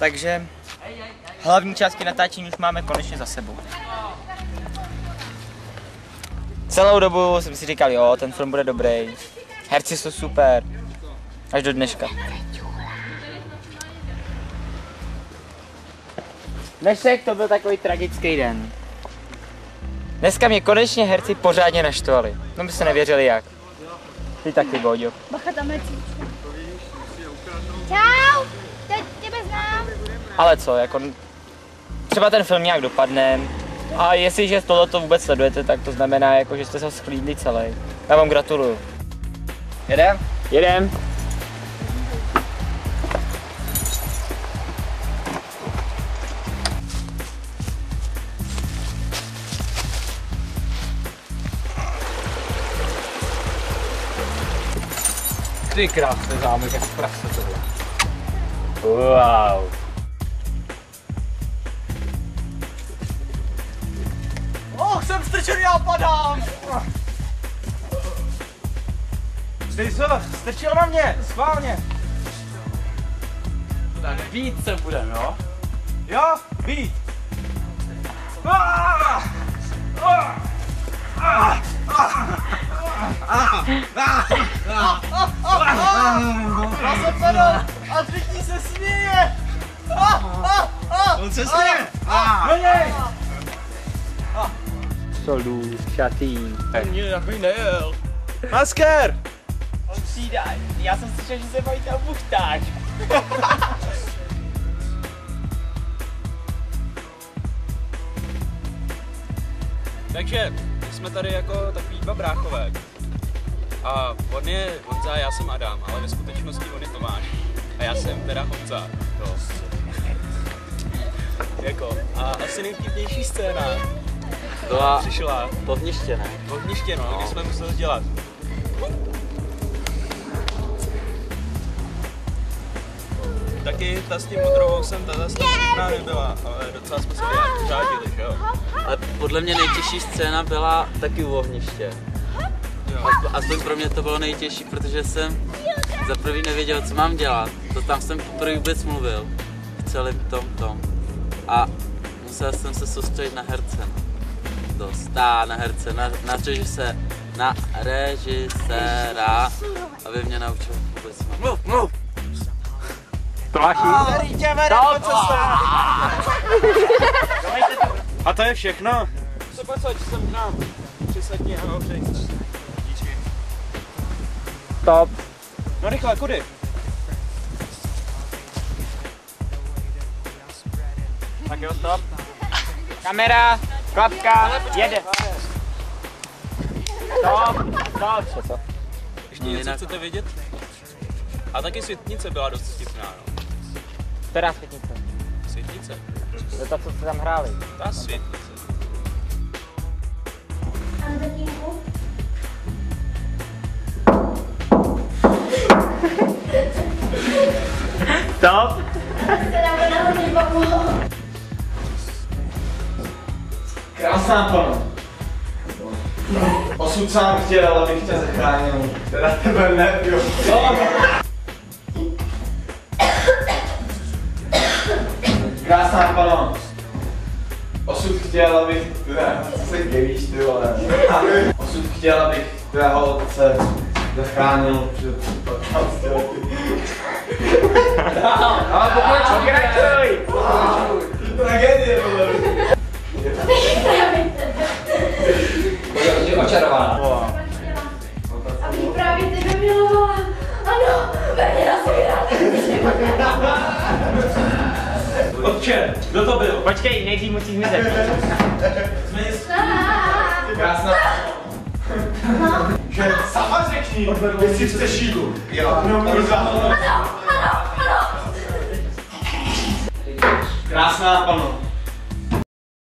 Takže hlavní částky natáčení už máme konečně za sebou. Celou dobu jsem si říkal, jo, ten film bude dobrý. Herci jsou super. Až do dneška. Dnešek to byl takový tragický den. Dneska mě konečně herci pořádně naštvali. No by se nevěřili jak. Ty taky, Boďo. Bacha, tam je cíčka. Čau, tebe znám. Ale co, jako třeba ten film nějak dopadne. A jestliže tohleto vůbec sledujete, tak to znamená, jako, že jste se ho sklídli celý. Já vám gratuluju. Jedem? Jedem. Ty krásný zámek, jak prase tohle. Wow. Jsem strčený a padám! Dej se, strčil na mě, schválně. Tak být se budem, jo? Jo, být. Já se padal a třetí se směje! On se směje! No něj! Solů, šatý. Mě takový nejel. Masker! On přijde, já jsem slyšel, že se majitel buchtáč. Takže my jsme tady jako takový dva bráchové. A on je Honza, já jsem Adam, ale ve skutečnosti on je Tomáš. A já jsem teda Honza. To. Jako, a asi nejvtipnější scéna přišla. To hniště, ne? To hniště, no, když jsme museli dělat. Taky ta s tím modrovou jsem, ta s tím možná nebyla, ale docela jsme se vyřádili, že jo? Ale podle mě nejtěžší scéna byla taky u ohniště. Aspoň pro mě to bylo nejtěžší, protože jsem za prvý nevěděl, co mám dělat. To tam jsem poprvé vůbec mluvil v celém tom. A musel jsem se soustředit na herce. Na herce, na režise, na režiséra, aby mě naučil vůbec mluvit. Tomáši. A to je všechno? Se posaď sem k nám. Přisadni a opřej. Díčky. Stop. No rychle, kudy? Tak jo, stop. Kamera, klapka, jede. Stop. Co? Ještě něco chcete vědět? A taky světnice byla dost vtipná, no. Která světnice? Světnice? To je ta, co jste tam hráli. Ta světnice. Stop. Krásná pana. Osud sám chtěl, abych tě zachránil. Teda tebe ne, jo. Krásná pana. Osud chtěl, abych... Co se děvíš, ty vole. Osud chtěl, abych tvého otce zachránil před 15 lety. Ale pokračuj. Tragédie, vole. Je očarovaná. Abych právě tebe milovala. Ano, Berněna se vyhrát. Otče, kdo to byl? Počkej, nejdřív musíš mi zeptat. Krásná. Že sama řekni, jestli chceš jít. Jo. Ano. Krásná pano.